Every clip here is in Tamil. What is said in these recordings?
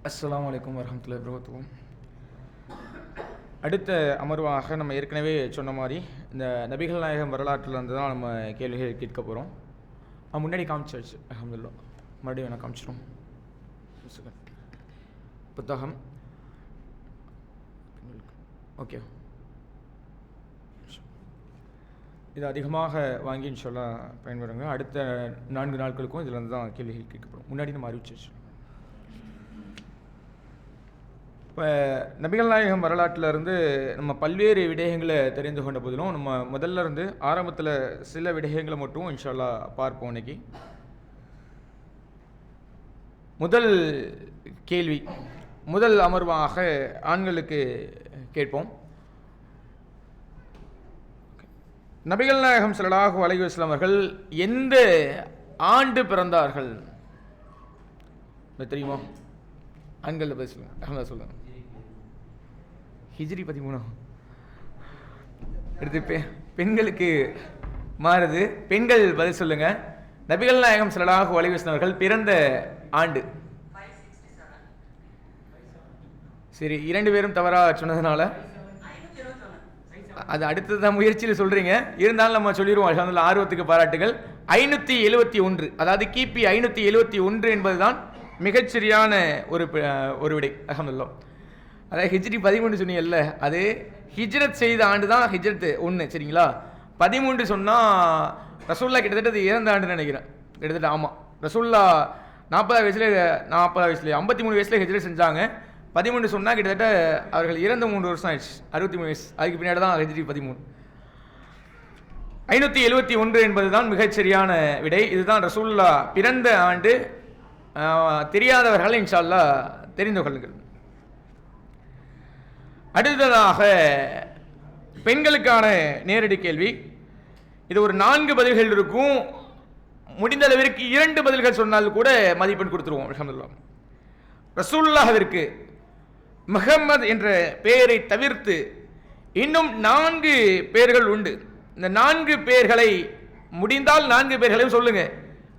அஸ்ஸலாமு அலைக்கும் வரஹ்மத்துல்லாஹி வபரகாத்துஹு. அடுத்த அமர்வாக நம்ம ஏற்கனவே சொன்ன மாதிரி இந்த நபிகள் நாயகம் வரலாற்றில் இருந்து தான் நம்ம கேள்விகள் கேட்க போகிறோம். முன்னாடி காமிச்சாச்சு, அல்ஹம்துலில்லாஹ். மறுபடியும் வேணால் காமிச்சிடும் புத்தகம். ஓகே, இது அதிகமாக வாங்கி இன்ஷால்லாஹ் பயன்படுங்க. அடுத்த 4 நாட்களுக்கும் இதில் இருந்து தான் கேள்விகள் கேட்கப்படும். முன்னாடி நம்ம அறிவிச்சு. இப்போ நபிகள் நாயகம் வரலாற்றிலிருந்து நம்ம பல்வேறு விடயங்களை தெரிந்து கொண்ட போதிலும் நம்ம முதல்ல இருந்து ஆரம்பத்தில் சில விடயங்களை மட்டும் இன்ஷால்லாஹ் பார்ப்போம். இன்னைக்கு முதல் கேள்வி, முதல் அமர்வாக ஆண்களுக்கு கேட்போம். நபிகள் நாயகம் ஸல்லல்லாஹு அலைஹி வஸல்லம் அவர்கள் எந்த ஆண்டு பிறந்தார்கள் தெரியுமா? ஆண்கள் பதில் சொல்லுங்க. அஹமதா சொல்லுங்க. ஹிஜ்ரி 13. அடுத்து பெண்களுக்கு மாறுது. பெண்கள் பதில் சொல்லுங்க. நபிகள் நாயகம் ஸல்லல்லாஹு அலைஹி வஸல்லம் அவர்கள் பிறந்த ஆண்டு. சரி, 2 பேரும் தவறாக சொன்னதுனால அது அடுத்ததான் முயற்சியில் சொல்றீங்க. இருந்தாலும் நம்ம சொல்லிடுவோம். அல்ஹம்துலில்லாஹ், ஆர்வத்துக்கு பாராட்டுகள். 571, அதாவது கிபி 571 என்பதுதான் மிகச்சரியான ஒரு விடை. அல்ஹம்துலில்லாஹ். அதாவது ஹிஜ்ரி 13 சொன்னீங்கல்ல, அது ஹிஜ்ரத் செய்த ஆண்டு தான் ஹிஜ்ரத் 1. சரிங்களா? 13 சொன்னால் ரசூல்லா கிட்டத்தட்ட அது இறந்த ஆண்டுன்னு நினைக்கிறேன். கிட்டத்தட்ட ஆமாம், ரசூல்லா 40 வயசுல 53 வயசுல ஹிஜ்ரத் செஞ்சாங்க. 13 சொன்னால் கிட்டத்தட்ட அவர்கள் இறந்த 3 வருஷம் ஆயிடுச்சு. 63 வயசு. அதுக்கு பின்னாடி தான் ஹிஜ்ரி 13. 571 என்பது தான் மிகச்சரியான விடை. இதுதான் ரசூல்லா பிறந்த ஆண்டு. தெரியாதவர்கள் இன்ஷா அல்லாஹ் தெரிந்து கொள்ளுங்கள். அடுத்ததாக பெண்களுக்கான நேரடி கேள்வி. இது ஒரு 4 பதில்கள் இருக்கும். முடிந்த அளவிற்கு 2 பதில்கள் சொன்னால் கூட மதிப்பெண் கொடுத்துருவோம். அல்ஹம்துலில்லாஹ். ரசூலுல்லாஹ்விற்கு முஹம்மது என்ற பெயரை தவிர்த்து இன்னும் 4 பெயர்கள் உண்டு. இந்த 4 பெயர்களை முடிந்தால் 4 பெயர்களையும் சொல்லுங்க.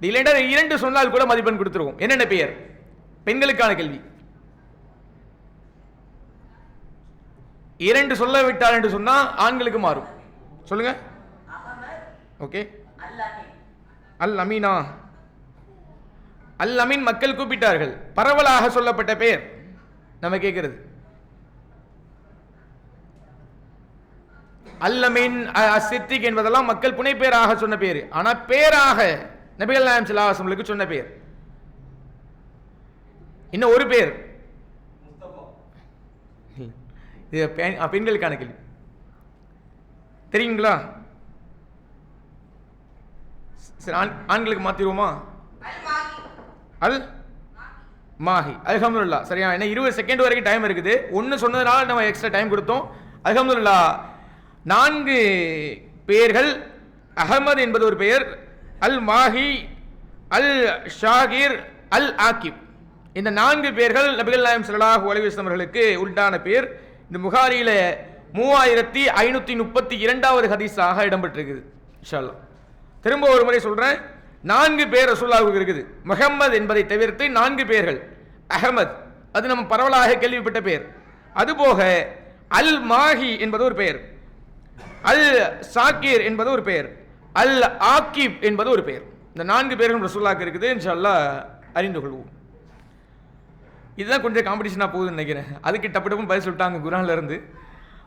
இல்லைன்னா 2 சொன்னால் கூட மதிப்பெண் கொடுத்துருவோம். என்னென்ன பெயர்? பெண்களுக்கான கேள்வி. 2 சொல்ல விட்டால் என்று சொன்னா ஆண்களுக்கு மாறும். சொல்லுங்க. ஓகே. அல் அமீனா. அல் அமீன் மக்கள் கூப்பிட்டார்கள். பரவலாக சொல்லப்பட்ட பெயர் நம்ம கேட்கிறது. அல் அமீன், சித்திக் என்பதெல்லாம் மக்கள் புனை பெயராக சொன்ன பேர். ஆனா பேராக நபிகள் நாயகம் ஸல்லல்லாஹு அலைஹி வஸல்லம் சொன்ன பெயர். இன்னும் ஒரு பேர். இது பெண்களுக்கான கேள்வி. தெரியுங்களா? சரி, ஆண்களுக்கு மாத்திடுவோமா? அல் மாஹி. அல்ஹம்துலில்லாஹ். சரியா? என்ன 20 செகண்ட் வரைக்கும் டைம் இருக்குது. 1 சொன்னதுனால நம்ம எக்ஸ்ட்ரா டைம் கொடுத்தோம். அல்ஹம்துலில்லாஹ். 4 பெயர்கள். அஹமது என்பது ஒரு பெயர், அல் மாஹி, அல் ஷாகிர், அல் ஆக்கிப். இந்த 4 பெயர்கள் நபிகள் நாயகம் ஸல்லல்லாஹு அலைஹி வஸல்லம் அவர்களுக்கு உண்டான பெயர். இந்த புகாரியில 3532வது ஹதீஸாக இடம்பெற்றிருக்குது. இன்ஷா அல்லாஹ் திரும்ப ஒரு முறை சொல்றேன். 4 பேர் ரசூலுல்லாஹ்வுக்கு இருக்குது. முஹம்மது என்பதை தவிர்த்து 4 பெயர்கள். அஹமத், அது நம்ம பரவலாக கேள்விப்பட்ட பெயர். அதுபோக அல் மாஹி என்பது ஒரு பெயர், அல் சாக்கிர் என்பது ஒரு பெயர், அல் ஆக்கிப் என்பது ஒரு பெயர். இந்த 4 பேர்களும் ரசூலுல்லாஹ்வுக்கு இருக்குது. இன்ஷா அல்லாஹ் அறிந்து கொள்வோம். இதுதான் கொஞ்சம் காம்படிஷனாக போகுதுன்னு நினைக்கிறேன். அதுக்கு டப்பு டப்புன்னு பதில் சொல்லிட்டாங்க குர்ஆன்ல இருந்து.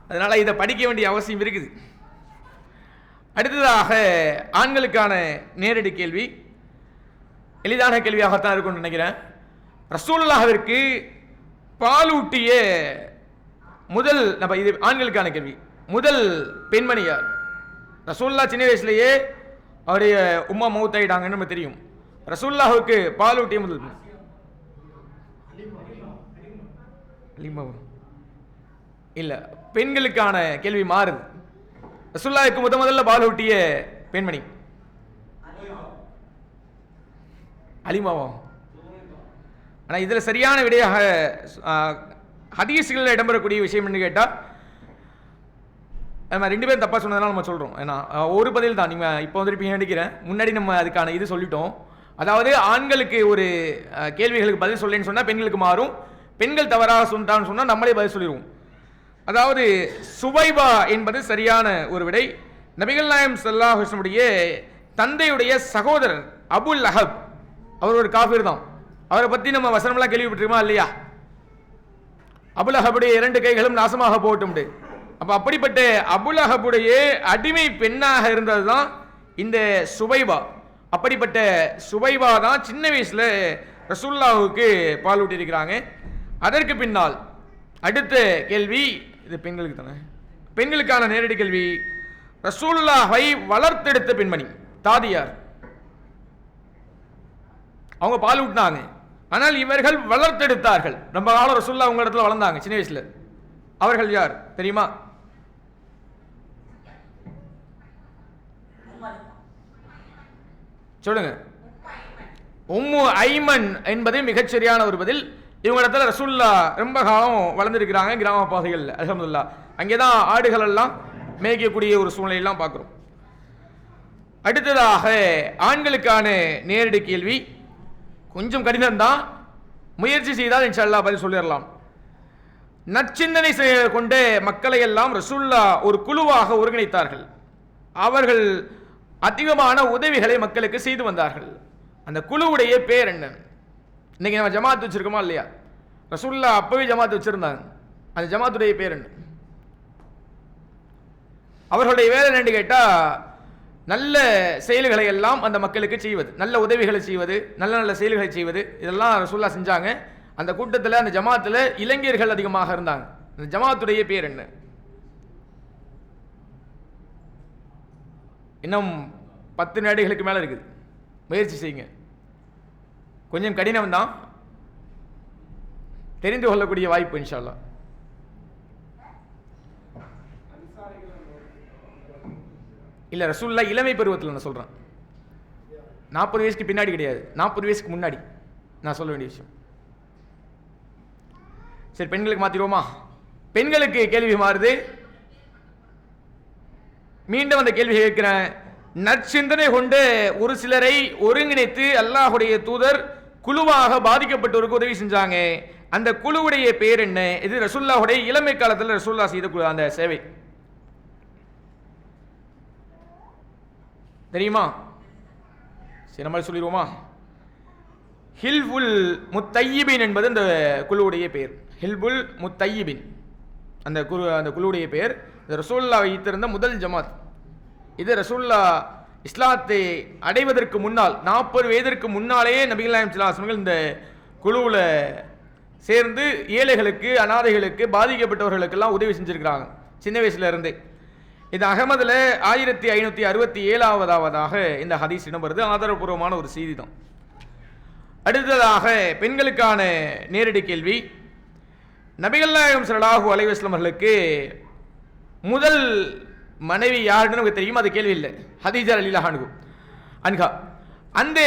அதனால இதை படிக்க வேண்டிய அவசியம் இருக்குது. அடுத்ததாக ஆண்களுக்கான நேரடி கேள்வி. எளிதான கேள்வியாகத்தான் இருக்கும்னு நினைக்கிறேன். ரசூலுல்லாஹ்விற்கு பாலூட்டிய முதல், நம்ம இது ஆண்களுக்கான கேள்வி, முதல் பெண்மணி யார்? ரசூலுல்லாஹ் சின்ன வயசுலேயே அவருடைய உம்மா மௌத்தாயிட்டாங்கன்னு நம்ம தெரியும். ரசூலுல்லாஹ்வுக்கு பாலூட்டிய முதல் இல்ல, பெண்களுக்கான கேள்வி மாறுது. ரசூலுல்லாஹ்வுக்கு முதல்ல பாலூட்டிய பெண்மணி அலிமாவா? ஆனா இதுல சரியான விடையாக ஹதீஸ்களில் இடம்பெறக்கூடிய விஷயம் என்று கேட்டா, நம்ம 2 பேரும் தப்பா சொன்னதுனால நம்ம சொல்றோம். ஏன்னா ஒரு பதில் தான். நீங்க இப்போ வந்துருப்பீங்க நினைக்கிறேன். முன்னாடி நம்ம அதுக்கான இது சொல்லிட்டோம். அதாவது ஆண்களுக்கு ஒரு கேள்விகளுக்கு பதில் சொல்லேன்னு சொன்னால் பெண்களுக்கு மாறும், பெண்கள் தவறாக சொன்னான்னு சொன்னால் நம்மளே பதில் சொல்லிடுவோம். அதாவது சுவைபா என்பது சரியான ஒரு விடை. நபிகள் நாயகம் ஸல்லல்லாஹு அலைஹி வஸல்லம் தந்தையுடைய சகோதரர் அபுல் லஹப், அவர் ஒரு காஃபிர் தான். அவரை பற்றி நம்ம வசனம்லாம் கேள்விப்பட்டிருக்கோமா இல்லையா? அபுல் லஹபுடைய 2 கைகளும் நாசமாக போகட்டும். அப்போ அப்படிப்பட்ட அபுல் லஹபுடைய அடிமை பெண்ணாக இருந்தது தான் இந்த சுவைபா. அப்படிப்பட்ட சுவைபா தான் சின்ன வயசுல ரசூலுல்லாஹுக்கு பால் ஊட்டியிருக்கிறாங்க. அதற்கு பின்னால் அடுத்த கேள்வி, இது பெண்களுக்கு தானே, பெண்களுக்கான நேரடி கேள்வி. ரசூலுல்லாஹை வளர்த்தெடுத்த பெண்மணி தாதியார், அவங்க பால் ஊட்டினாங்க, ஆனால் இவர்கள் வளர்த்தெடுத்தார்கள். ரொம்ப காலம் ரசூலுல்லாஹ் உங்க இடத்துல வளர்ந்தாங்க சின்ன வயசுல. அவர்கள் யார் தெரியுமா? சொல்லுங்க. உம்மு ஐமன் என்பது மிகச்சரியான ஒரு பதில். இவங்க இடத்துல ரசூலுல்லாஹ் ரொம்ப காலம் வளர்ந்துருக்கிறாங்க கிராம பாதைகள். அல்ஹம்துலில்லாஹ் அங்கேதான் ஆடுகள் எல்லாம் மேய்க்கக்கூடிய ஒரு சூழ்நிலையெல்லாம் பார்க்குறோம். அடுத்ததாக ஆண்களுக்கான நேரடி கேள்வி, கொஞ்சம் கடினம் தான், முயற்சி செய்தால் இன்ஷா அல்லாஹ் பதில் சொல்லிடலாம். நற்சிந்தனை கொண்ட மக்களை எல்லாம் ரசூலுல்லாஹ் ஒரு குழுவாக ஒருங்கிணைத்தார்கள். அவர்கள் அதிகமான உதவிகளை மக்களுக்கு செய்து வந்தார்கள். அந்த குழுவுடைய பேர் என்ன? இன்னைக்கு நம்ம ஜமாத் வச்சிருக்கோமா இல்லையா? ரசூலுல்லாஹ் அப்பவே ஜமாத் வச்சிருந்தாங்க. அந்த ஜமாத்துடைய பேர் என்ன? அவர்களுடைய வேலை என்னன்னு கேட்டா, நல்ல செயல்களை எல்லாம் அந்த மக்களுக்கு செய்வது, நல்ல உதவிகளை செய்வது, நல்ல நல்ல செயல்களை செய்வது, இதெல்லாம் ரசூலுல்லாஹ் செஞ்சாங்க. அந்த கூட்டத்தில், அந்த ஜமாத்தில் இளைஞர்கள் அதிகமாக இருந்தாங்க. அந்த ஜமாத்துடைய பேர் என்ன? இன்னும் 10 வினாடிகளுக்கு மேலே இருக்குது, முயற்சி செய்யுங்க. கொஞ்சம் கடினம் தான், தெரிந்து கொள்ளக்கூடிய வாய்ப்பு இன்ஷா அல்லாஹ். இல்லை, ரசூலுல்லாஹ் இளமை பருவத்தில் நான் சொல்கிறேன், 40 வயசுக்கு பின்னாடி கிடையாது, 40 வயசுக்கு முன்னாடி நான் சொல்ல வேண்டிய விஷயம். சரி, பெண்களுக்கு மாற்றிடுவோமா? பெண்களுக்கு கேள்வி மாறுது. மீண்டும் அந்த கேள்வி கேட்கிறேன். நற்சிந்தனை கொண்டு ஒரு சிலரை ஒருங்கிணைத்து அல்லாஹுடைய தூதர் குழுவாக பாதிக்கப்பட்டவருக்கு உதவி செஞ்சாங்க. அந்த குழுவுடைய பேர் என்ன? இது ரசூலுல்லாஹுடைய இளமை காலத்தில் ரசூலுல்லாஹ் செய்த அந்த சேவை தெரியுமா? சரி, நம்ம சொல்லிடுவோமா? ஹில்புல் முத்தையிபின் என்பது அந்த குழுவுடைய பேர். ஹில்புல் முத்தையிபின் அந்த குழுவுடைய பேர். ரசூலுல்லாஹ் வைத்திருந்த முதல் ஜமாத் இது. ரசூலுல்லாஹ் இஸ்லாத்தை அடைவதற்கு முன்னால் 40 வயதிற்கு முன்னாலேயே நபிகள் நாயகம் ஸல்லல்லாஹு அலைஹி வஸல்லம் இந்த குழுவில் சேர்ந்து ஏழைகளுக்கு, அனாதைகளுக்கு, பாதிக்கப்பட்டவர்களுக்கெல்லாம் உதவி செஞ்சிருக்கிறாங்க சின்ன வயசுல இருந்தே. இது அகமதுல 1567ஆவதாக இந்த ஹதீஸ் இடம் வருது. ஆதாரபூர்வமான ஒரு செய்தி தான். அடுத்ததாக பெண்களுக்கான நேரடி கேள்வி. நபிகள் நாயகம் ஸல்லல்லாஹு அலைஹி வஸல்லம் அவர்களுக்கு முதல் மனைவி யாருன்னு நமக்கு தெரியும், அது கேள்வி இல்லை, ஹதீஜா ரலியல்லாஹு அன்ஹா. அந்த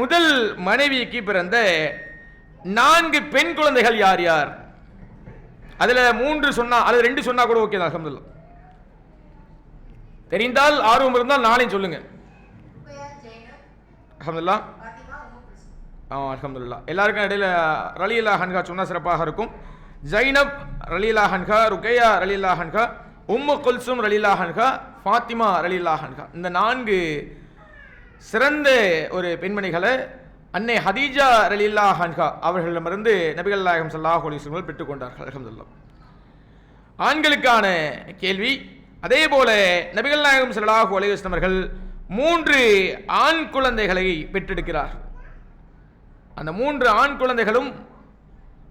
முதல் மனைவிக்கு பிறந்த 4 பெண் குழந்தைகள் யார் யார்? அதுல 3 சொன்னா, அது 2 சொன்னா கூட ஓகே தான். அல்ஹம்துலில்லாஹ். தெரிந்தால், ஆர்வம் இருந்தால் நாளையும் சொல்லுங்க. அல்ஹம்துலில்லாஹ். அல்ஹம்துலில்லாஹ். எல்லாருக்கும் இடையில ரலியல்லாஹு அன்ஹா சொன்னா சிறப்பாக இருக்கும். ஜைனப் ரலியல்லாஹு அன்ஹா, ருக்கையா ரலியல்லாஹு அன்ஹா, உம்மு குல்சும் ரலியல்லாஹு அன்ஹா, ஃபாத்திமா ரலியல்லாஹு அன்ஹா, இந்த 4 சிறந்த ஒரு பெண்மணிகளை அன்னை ஹதீஜா ரலியல்லாஹு அன்ஹா அவர்களிடமிருந்து நபிகள் நாயகம் ஸல்லல்லாஹு அலைஹி வஸல்லம் பெற்றுக்கொண்டார்கள். அல்ஹம்துலில்லாஹ். ஆண்களுக்கான கேள்வி. அதே போல நபிகள் நாயகம் ஸல்லல்லாஹு அலைஹி வஸல்லம் அவர்கள் 3 ஆண் குழந்தைகளை பெற்றெடுக்கிறார். அந்த 3 ஆண் குழந்தைகளும்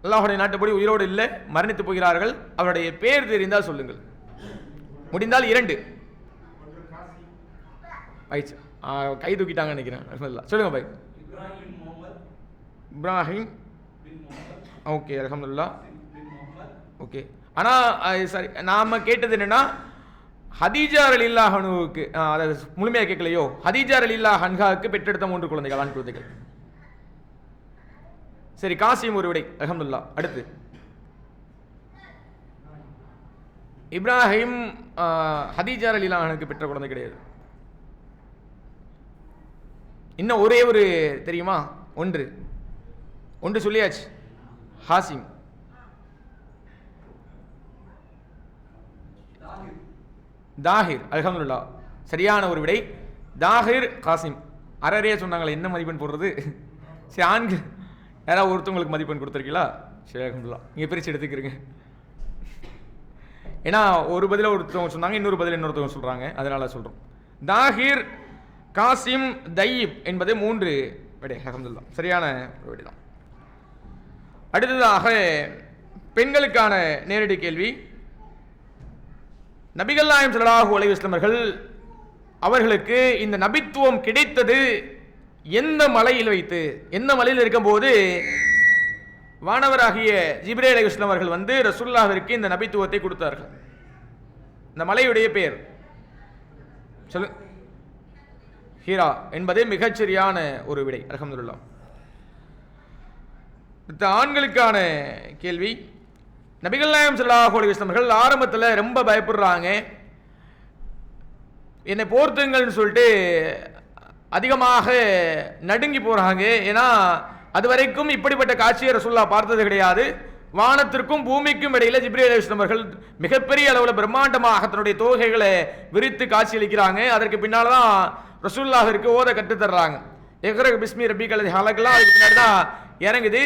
அல்லாஹ்வுடைய நாட்டுப்படி உயிரோடு இல்லை, மரணித்து போகிறார்கள். அவருடைய பேர் தெரிந்தால் சொல்லுங்கள். முடிந்தால் 2. கை தூக்கிட்டாங்க நினைக்கிறேன். சொல்லுங்க பாய். இப்ராஹிம். ஓகே, அல்ஹம்துலில்லாஹ். ஓகே, ஆனால் சரி, நாம கேட்டது என்னன்னா ஹதீஜா ரலியல்லாஹு அன்ஹாவுக்கு, அதாவது முழுமையாக கேட்கலையோ, ஹதீஜா ரலியல்லாஹு அன்ஹாவுக்கு பெற்றெடுத்த 3 குழந்தைகள், ஆண் குழந்தைகள். சரி, காசிம் ஒரு விடை. அல்ஹம்துலில்லாஹ். அடுத்து இப்ராஹிம் ஹதீஜா ரலியல்லாஹு அன்ஹாவுக்கு பெற்ற குழந்தை கிடையாது. இன்னும் ஒரே ஒரு தெரியுமா? ஒன்று சொல்லியாச்சு, ஹாசிம். தாஹிர். அல்ஹம்துலில்லாஹ், சரியான ஒரு விடை. தாஹிர் காசிம். அரையே சொன்னாங்களே, என்ன மதிப்பெண் போடுறது? சரி, ஆண்கள் யாராவது ஒருத்தவங்களுக்கு மதிப்பெண் கொடுத்துருக்கீங்களா? சரி, அல்ஹம்துலில்லாஹ், நீங்கள் பிரித்து எடுத்துக்கிறீங்க. ஏன்னா ஒரு பதில ஒருத்தவங்க சொன்னாங்க, இன்னொரு பதில் இன்னொருத்தவங்க சொல்கிறாங்க, அதனால சொல்கிறோம். தாஹிர், காசிம், தையிப் என்பது 3 விடை. அல்ஹம்துலில்லாஹ், சரியான ஒரு விடை தான். அடுத்ததாக பெண்களுக்கான நேரடி கேள்வி. நபிகள் நாயகம் ஸல்லல்லாஹு அலைஹி வஸல்லம் அவர்களுக்கு இந்த நபித்துவம் கிடைத்தது எந்த மலையில் வைத்து? எந்த மலையில் இருக்கும்போது வானவராகிய ஜிப்ரீல் அலைஹிஸ்ஸலாம் அவர்கள் வந்து ரசூலுல்லாஹ்விற்கு இந்த நபித்துவத்தை கொடுத்தார்கள்? இந்த மலையுடைய பெயர் சொல்லு. ஹீரா என்பது மிகச்சரியான ஒரு விடை. அல்ஹம்துலில்லாஹ். ஆண்களுக்கான கேள்வி. நபிகள் நாயகம் ஸல்லல்லாஹு அலைஹி வஸல்லம் அவர்கள் ஆரம்பத்தில் ரொம்ப பயப்படுறாங்க. என்னை போர்த்துங்கள்னு சொல்லிட்டு அதிகமாக நடுங்கி போகிறாங்க. ஏன்னா அது வரைக்கும் இப்படிப்பட்ட காட்சியை ரசூலுல்லாஹ் பார்த்தது கிடையாது. வானத்திற்கும் பூமிக்கும் இடையில ஜிப்ரீல் அலைஹிஸ்ஸலாம் அவர்கள் மிகப்பெரிய அளவில் பிரம்மாண்டமாக தன்னுடைய தோகைகளை விரித்து காட்சியளிக்கிறாங்க. அதற்கு பின்னால் தான் ரசூலுல்லாஹ்விற்கு ஓத கற்றுத்தர்றாங்க. இக்ரா பிஸ்மி ரப்பிக்கல் லதீ ஹலக்லாம் அதுக்கு பின்னாடி தான் இறங்குது.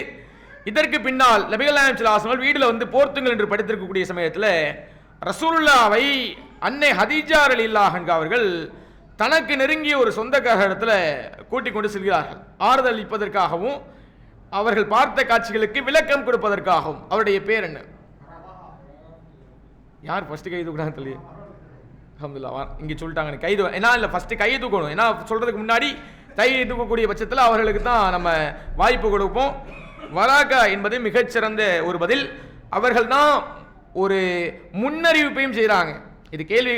இதற்கு பின்னால் நபிகள் நாயகம் ஸல்லல்லாஹு அலைஹி வஸல்லம் வீட்டில் வந்து போர்த்துங்கள் என்று படித்திருக்கக்கூடிய சமயத்தில் ரசூலுல்லாஹ்வை அன்னை ஹதீஜா ரலியல்லாஹு அன்ஹா அவர்கள் தனக்கு நெருங்கிய ஒரு சொந்தக்கார இடத்துல கூட்டிக் கொண்டு செல்கிறார்கள். ஆறுதல் அளிப்பதற்காகவும் அவர்கள் பார்த்த காட்சிகளுக்கு விளக்கம் கொடுப்பதற்காகவும். அவருடைய பேர் என்ன? யார் ஃபர்ஸ்ட் கை தூக்குறாங்க தள்ளி? அல்ஹம்துலில்லாஹ், இங்கே சொல்லிட்டாங்க கை தூக்க. ஏன்னா இல்லை, ஃபர்ஸ்ட் கை தூக்கணும். ஏன்னா சொல்றதுக்கு முன்னாடி கை தூக்கக்கூடிய பட்சத்தில் அவர்களுக்கு தான் நம்ம வாய்ப்பு கொடுப்போம். வராகா என்பது மிகச்சிறந்த ஒரு பதில். அவர்கள் தான் ஒரு முன்னறிவிப்பையும் செய்கிறாங்க. இது கேள்வி,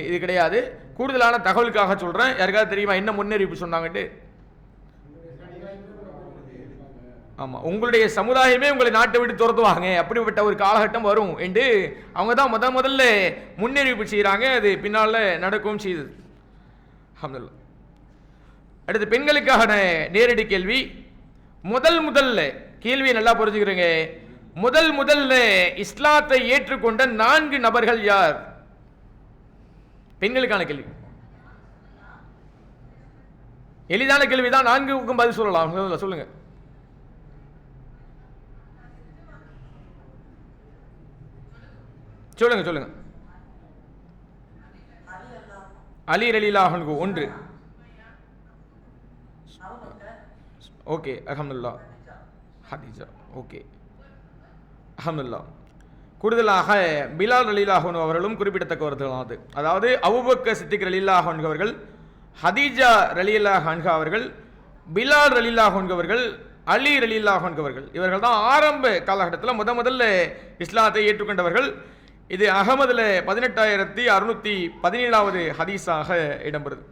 இது கிடையாது, கூடுதலான தகவலுக்காக சொல்கிறேன். யாருக்காவது தெரியுமா என்ன முன்னறிவிப்பு சொன்னாங்கட்டு? ஆமாம், உங்களுடைய சமுதாயமே உங்களை நாட்டை விட்டு துரத்துவாங்க, அப்படிப்பட்ட ஒரு காலகட்டம் வரும் என்று அவங்க தான் முதல்ல முன்னறிவிப்பு செய்கிறாங்க. அது பின்னால் நடக்கவும் செய்தது. அல்ஹம்துலில்லாஹ். அடுத்து பெண்களுக்கான நேரடி கேள்வி. முதல்ல கேள்வியை நல்லா புரிஞ்சுக்கிறீங்க. முதல்ல இஸ்லாத்தை ஏற்றுக்கொண்ட 4 நபர்கள் யார்? பெண்களுக்கான கேள்வி. எளிதான கேள்விதான், 4க்கும் பதில் சொல்லலாம். சொல்லுங்க. சொல்லுங்க. அலி ரலியல்லாஹு அன்ஹு 1. ஓகே, அல்ஹம்துலில்லாஹ். ஹதீஜா, ஓகே, அல்ஹம்துலில்லாஹ். கூடுதலாக பிலால் ரலியல்லாஹு அன்ஹு அவர்களும் குறிப்பிடத்தக்கவர்கள். அதாவது அபூபக்கர் சித்திக் ரலியல்லாஹு அன்ஹு அவர்கள், ஹதீஜா ரலியல்லாஹு அன்ஹா அவர்கள், பிலால் ரலியல்லாஹு அன்ஹு அவர்கள், அலி ரலியல்லாஹு அன்ஹு அவர்கள், இவர்கள் தான் ஆரம்ப காலகட்டத்தில் முதல்ல இஸ்லாத்தை ஏற்றுக்கொண்டவர்கள். இது அகமதுல 18617வது ஹதீஸாக இடம்பெறுது.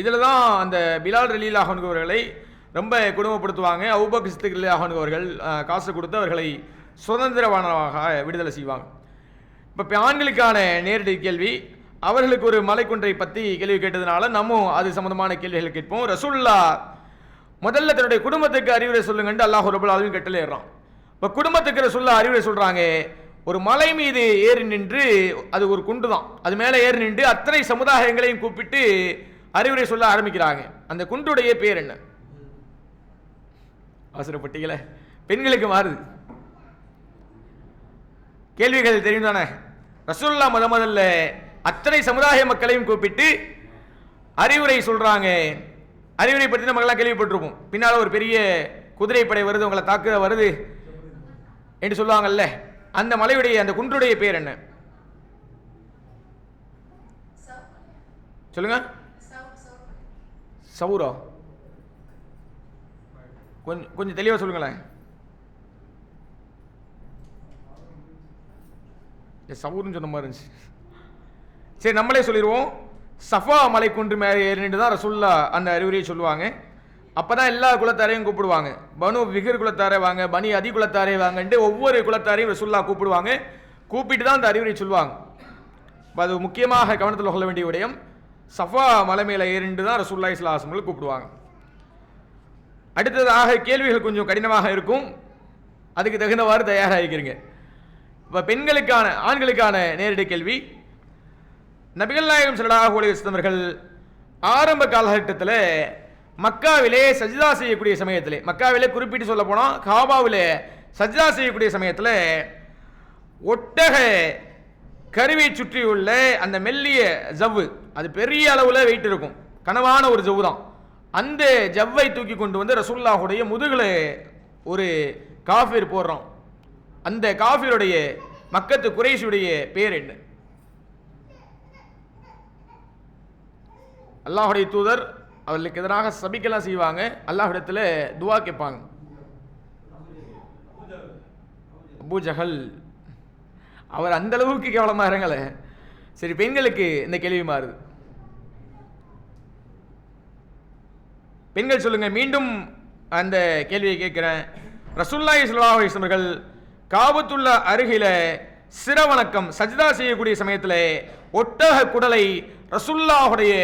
இதில் தான் அந்த பிலால் ரலியல்லாஹு அன்ஹு அவர்களை ரொம்ப கொடுமைப்படுத்துவாங்க. அபூபக்கர் சித்திக் ரலியல்லாஹு அன்ஹு அவர்கள் காசு கொடுத்து அவர்களை சுதந்திரவானமாக விடுதலை செய்வாங்க. இப்போ ஆண்களுக்கான நேரடி கேள்வி. அவர்களுக்கு ஒரு மலைக்குன்றை பற்றி கேள்வி கேட்டதுனால நம்ம அது சம்பந்தமான கேள்விகள் கேட்போம். ரசூலுல்லாஹ் முதல்ல தன்னுடைய குடும்பத்துக்கு அறிவுரை சொல்லுங்கன்னு அல்லாஹ் ரப்பல் ஆலமீன் கட்டளையிடுறான். இப்போ குடும்பத்துக்கு ரசூலுல்லாஹ் அறிவுரை சொல்கிறாங்க. ஒரு மலை மீது ஏறி நின்று, அது ஒரு குண்டு தான், அது மேலே ஏறி நின்று அத்தனை சமுதாயங்களையும் கூப்பிட்டு அறிவுரை சொல்ல ஆரம்பிக்கிறாங்க. அந்த குண்டுடைய பேர் என்ன? அவசரப்பட்டீங்களே, பெண்களுக்கு மாறுது. கேள்விகள் தெரியும் தானே? ரசூலுல்லாஹ் முதல்ல அத்தனை சமுதாய மக்களையும் கூப்பிட்டு அறிவுரை சொல்றாங்க. அறிவுரை பற்றி நம்ம எல்லாம் கேள்விப்பட்டிருப்போம். பின்னால் ஒரு பெரிய குதிரைப்படை வருது, உங்களை தாக்குத வருது என்று சொல்லுவாங்கல்ல. அந்த மலையுடைய, அந்த குன்றுடைய பேர் என்ன? சொல்லுங்க. சௌரா. கொஞ்சம் தெளிவா சொல்லுங்களேன். சவுர்னு சொன்ன மாதிரி இருந்துச்சு. சரி, நம்மளே சொல்லிடுவோம். சஃபா மலை குன்று மேலே ஏறிட்டு தான் ரசூலுல்லாஹ் அந்த அறிவுரையை சொல்லுவாங்க. அப்போ தான் எல்லா குலத்தாரையும் கூப்பிடுவாங்க. பனு விகிர் குலத்தாரே வாங்க, பனி அதி குலத்தாரே வாங்கன்ட்டு ஒவ்வொரு குலத்தாரையும் ரசூலுல்லாஹ் கூப்பிடுவாங்க. கூப்பிட்டு தான் அந்த அறிவுரை சொல்லுவாங்க. அது முக்கியமாக கவனத்தில் கொள்ள வேண்டிய விடயம். சஃபா மலை மேலே ஏறிட்டு தான் ரசூலுல்லாஹி ஸல்லல்லாஹு அலைஹி வஸல்லம் கூப்பிடுவாங்க. அடுத்ததாக கேள்விகள் கொஞ்சம் கடினமாக இருக்கும், அதுக்கு தகுந்தவாறு தயாராகிக்கிறீங்க. இப்போ பெண்களுக்கான, ஆண்களுக்கான நேரடி கேள்வி. நபிகள் நாயகம் ஸல்லல்லாஹு அலைஹி வஸல்லம் அவர்கள் ஆரம்ப காலகட்டத்தில் மக்காவிலே சஜ்தா செய்யக்கூடிய சமயத்திலே, மக்காவிலே குறிப்பிட்டு சொல்ல போனால் காபாவிலே சஜ்தா செய்யக்கூடிய சமயத்தில் ஒட்டக கருவை சுற்றியுள்ள அந்த மெல்லிய ஜவ்வு, அது பெரிய அளவில் வெயிட் இருக்கும், கனவான ஒரு ஜவ்வு தான். அந்த ஜவ்வை தூக்கி கொண்டு வந்து ரசூலுல்லாஹுடைய முதுகுல ஒரு காஃபிர் போடுறோம். அந்த காஃபிருடைய மக்கத்து குறைஷுடைய பேர் என்ன? அல்லாஹுடைய தூதர் அவர்களுக்கு எதிராக சபிக்கலாம் செய்வாங்க, அல்லாஹ்விடத்தில் துவா கேட்பாங்க. அபூஜஹல் அவர் அந்த அளவுக்கு கேவலமா இருங்கள. சரி, பெண்களுக்கு இந்த கேள்வி மாறுது. பெண்கள் சொல்லுங்க, மீண்டும் அந்த கேள்வியை கேட்கிறேன். ரசூலுல்லாஹி ஸல்லல்லாஹு அலைஹி வஸல்லம் அவர்கள் காபத்துள்ள அருகில சிரவணக்கம் சஜ்தா செய்யக்கூடிய சமயத்தில் ஒட்டக குடலை ரசூலுல்லாஹுடைய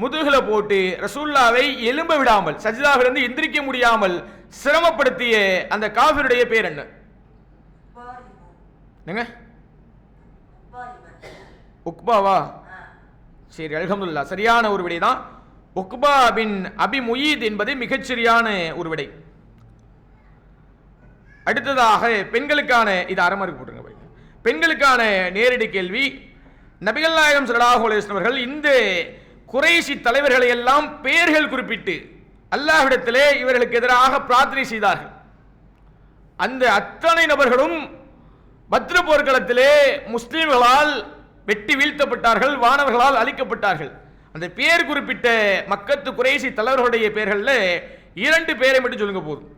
முதுகுல போட்டு ரசூலுல்லாவை எலும்ப விடாமல், சஜ்தாவிலிருந்து எந்திரிக்க முடியாமல் சிரமப்படுத்திய அந்த காஃபிருடைய பேர் என்ன? உக்பாவா? சரி, அல்ஹம்துலில்லாஹ், சரியான ஒரு விடை தான். உக்பா பின் அபி முயீத் என்பது மிகச்சரியான ஒரு விடை. அடுத்ததாக பெண்களுக்கான, இது அரைமார்க்கு போட்டுருங்க, பெண்களுக்கான நேரடி கேள்வி. நபிகள் நாயகம் ஸல்லல்லாஹு அலைஹி வஸல்லம் அவர்கள் இந்த குறைஷி தலைவர்களை எல்லாம் பெயர்கள் குறிப்பிட்டு அல்லாஹ்விடத்திலே இவர்களுக்கு எதிராக பிரார்த்தனை செய்தார்கள். அந்த அத்தனை நபர்களும் பத்ர் போர்க்களத்திலே முஸ்லிம்களால் வெட்டி வீழ்த்தப்பட்டார்கள், வானவர்களால் அழிக்கப்பட்டார்கள். அந்த பேர் குறிப்பிட்ட மக்கத்து குறைஷி தலைவர்களுடைய பெயர்களில் 2 பேரை மட்டும் சொல்லுங்க போதும்.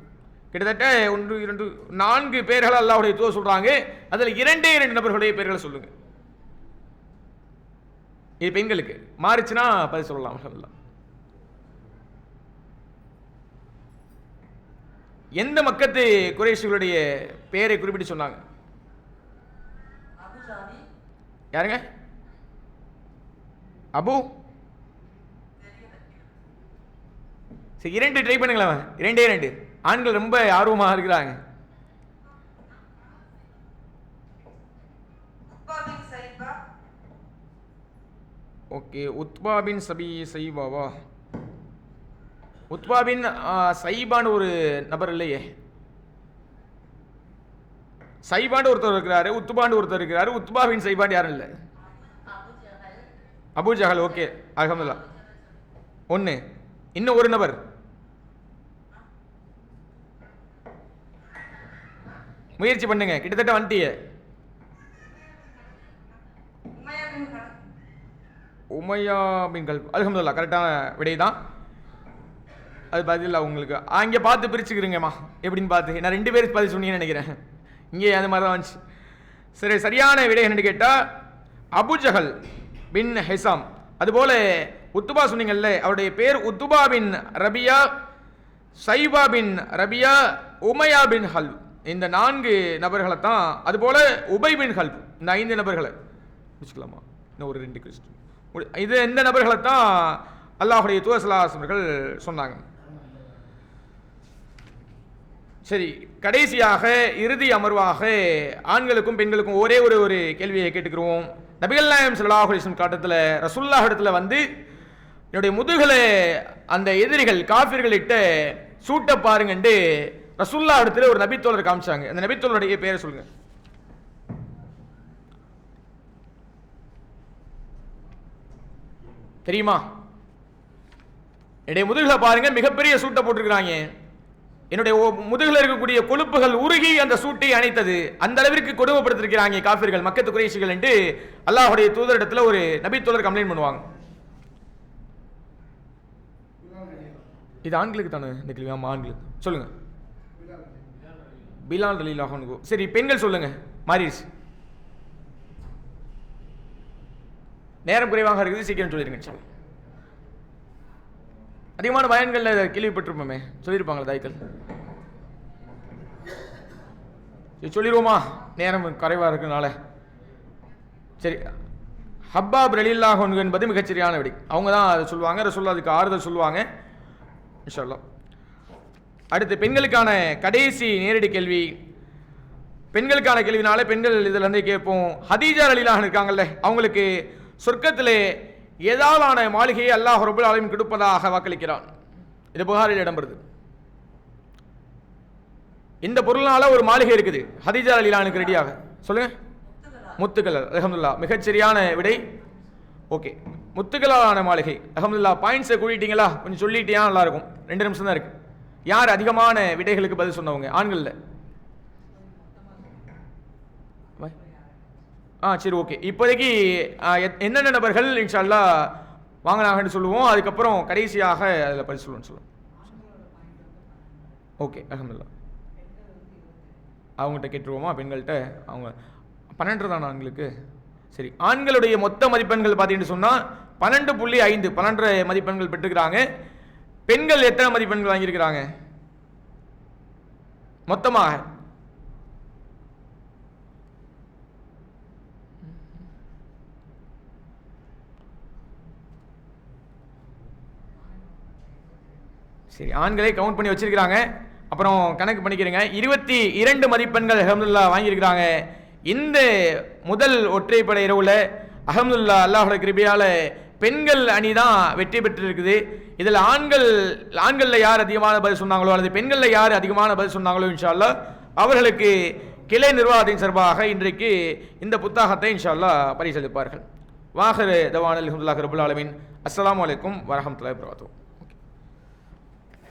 கிட்டத்தட்ட 1, 2, 4 பேர்கள் அல்லாஹ்வுடைய தூதர் சொல்றாங்க. அதில் 2 நபர்களுடைய பெயர்களை சொல்லுங்க. இது பெண்களுக்கு மாறிச்சுன்னா பதில் சொல்லலாம். அல்ஹம்துலில்லாஹ். எந்த மக்கத்து குறைஷிகளுடைய பெயரை குறிப்பிட்டு சொன்னாங்க? யாருங்க? அபு? சரி, 2 ட்ரை பண்ணுங்களேன். 2 ஆண்கள் ரொம்ப ஆர்வமாக இருக்கிறாங்க. ஓகே, உத்பா பின் சைபாவா? உத்பா பின் சைபான்னு ஒரு நபர் இல்லையே. சைபாண்டு ஒருத்தர் இருக்கிறாரு, உத்பாண்டு ஒருத்தர் இருக்கிறாரு. உத்பா பின் சைபாண்டு யாரும் இல்லை. அபூ ஜஹல். ஓகே, அல்ஹம்துலில்லாஹ். 1. இன்னும் ஒரு நபர். முயற்சி பண்ணுங்க, கிட்டத்தட்ட வந்துட்டிய. உமையா பின் கல்ப். அல்ஹம்துலில்லாஹ், கரெக்டான விடை தான். அது பதில் உங்களுக்கு அங்கே பார்த்து பிரிச்சுக்கிறீங்கம்மா, எப்படின்னு பார்த்து. நான் 2 பேருக்கு பதில் சொன்னீங்கன்னு நினைக்கிறேன். இங்கே அது மாதிரி தான் வந்துச்சு. சரி, சரியான விடை என்னன்னு கேட்டால் அபூ ஜஹல் பின் ஹிசாம். அதுபோல உத்துபா சொன்னீங்கல்ல, அவருடைய பேர் உத்துபா பின் ரபியா, சைபா பின் ரபியா, உமையா பின் ஹல்ப். இந்த 4 நபர்களை தான். அதுபோல உபை பின் ஹல்ப். இந்த 5 நபர்களை வச்சுக்கலாமா? இன்னும் ஒரு 2 கிறிஸ்து. இது இந்த நபர்களை தான் அல்லாஹுடைய தூதர் ஸல்லல்லாஹு அலைஹி வஸல்லம் அவர்கள் சொன்னாங்க. சரி, கடைசியாக இறுதி அமர்வாக ஆண்களுக்கும் பெண்களுக்கும் ஒரே ஒரு கேள்வியை கேட்டுக்கிறோம். நபிகள் நாயகம் ஸல்லல்லாஹு அலைஹி வஸல்லம் காட்டத்தில் ரசூலுல்லாஹ் இடத்துல வந்து என்னுடைய முதுகல அந்த எதிரிகள் காஃபிர்கள் இட்ட சூட்ட பாருங்கன்னு ரசூலுல்லாஹ் இடத்துல ஒரு நபித்தோழர் காமிச்சாங்க. அந்த நபித்தோழருடைய பேரை சொல்லுங்க. தெரியுமா? என்னுடைய முதுகுல பாருங்க, மிகப்பெரிய சூட்டை போட்டிருக்கிறாங்க. என்னுடைய முதுகில் இருக்கக்கூடிய கொழுப்புகள் உருகி அந்த சூட்டை அணைத்தது. அந்த அளவிற்கு கொடுமைப்படுத்திருக்கிறாங்க காஃபிர்கள், மக்கத்து குறைஷிகள் என்று அல்லாஹ்வுடைய தூதரிடத்தில் ஒரு நபித்தோழர் கம்ப்ளைண்ட் பண்ணுவாங்க. இது ஆண்களுக்கு தானே இந்த கேள்வி? ஆமாம், ஆண்களுக்கு. சொல்லுங்க. பிலால் ரலியல்லாஹு அன்ஹு. சரி, பெண்கள் சொல்லுங்க. மாறிடுச்சு, நேரம் குறைவாக இருக்குது, சீக்கிரம் சொல்லிடுங்க. அதிகமான பயன்களில் கேள்விப்பட்டிருப்போமே, சொல்லியிருப்பாங்களா தாய்க்கள்? சொல்லிடுவோமா? நேரம் குறைவாக இருக்கிறனால. சரி, ஹப்பாப் ரலியல்லாஹு அன்ஹு என்பது மிகச்சரியான விடை. அவங்க தான் அதை சொல்லுவாங்க. ரசூலுல்லாஹ் அதுக்கு ஆறுதல் சொல்லுவாங்க. இன்ஷா அல்லாஹ். அடுத்து பெண்களுக்கான கடைசி நேரடி கேள்வி. பெண்களுக்கான கேள்வினால பெண்கள் இதில் வந்து கேட்போம். ஹதீஜா ரலியல்லாஹு அன்ஹா இருக்காங்கல்ல, அவங்களுக்கு சொர்க்கத்திலே ஏதாலான மாளிகையை அல்லாஹ் ரப்பல் ஆலமீன் கொடுப்பதாக வாக்களிக்கிறான். இது புகாரில் இடம்பெறுது. இந்த பொருளால ஒரு மாளிகை இருக்குது. ஹதீஜா ரலியல்லாஹு ரெடியாக சொல்லுங்க. முத்துக்களால். அல்ஹம்துலில்லாஹ், மிகச்சரியான விடை. ஓகே, முத்துக்களாலான மாளிகை. அல்ஹம்துலில்லாஹ், பாயிண்ட்ஸை கூட்டிட்டீங்களா? கொஞ்சம் சொல்லிட்டியா நல்லா இருக்கும். 2 நிமிஷம் தான் இருக்கு. யார் அதிகமான விடைகளுக்கு பதில் சொன்னவங்க? ஆண்கள்ல. சரி, ஓகே. இப்போதைக்கு என்னென்ன நபர்கள் இன்ஷா அல்லாஹ் வாங்கினாங்கன்னு சொல்லுவோம். அதுக்கப்புறம் கடைசியாக அதில் பதில் சொல்லுவோம். ஓகே, அல்ஹம்துலில்லாஹ். அவங்ககிட்ட கேட்டுருவோமா? பெண்கள்கிட்ட. அவங்க 12 தான் ஆண்களுக்கு. சரி, ஆண்களுடைய மொத்த மதிப்பெண்கள் பார்த்தீங்கன்னு சொன்னால் 12.5 12 மதிப்பெண்கள் பெற்றுக்கிறாங்க. பெண்கள் எத்தனை மதிப்பெண்கள் வாங்கியிருக்கிறாங்க மொத்தமாக? சரி, ஆண்களை கவுண்ட் பண்ணி வச்சிருக்கிறாங்க. அப்புறம் கணக்கு பண்ணிக்கிறீங்க. 22 மதிப்பெண்கள் அல்ஹம்துலில்லாஹ் வாங்கியிருக்கிறாங்க. இந்த முதல் ஒற்றைப்படை இரவுல அல்ஹம்துலில்லாஹ் அல்லாஹ்வுடைய கிருபையால பெண்கள் அணி தான் வெற்றி பெற்று இருக்குது. இதில் ஆண்களில் யார் அதிகமான பதில் சொன்னாங்களோ அல்லது பெண்களில் யார் அதிகமான பதில் சொன்னாங்களோ இன்ஷா அல்லாஹ் அவர்களுக்கு கிளை நிர்வாகத்தின் சார்பாக இன்றைக்கு இந்த புத்தகத்தை இன்ஷா அல்லாஹ் பரிசளிப்பார்கள். வாஹிரு தவானல் அல்ஹம்துலில்லாஹி ரப்பில் ஆலமீன். அஸ்ஸலாமு அலைக்கும் வரஹ்மத்துல்லாஹி வபரகாத்துஹு.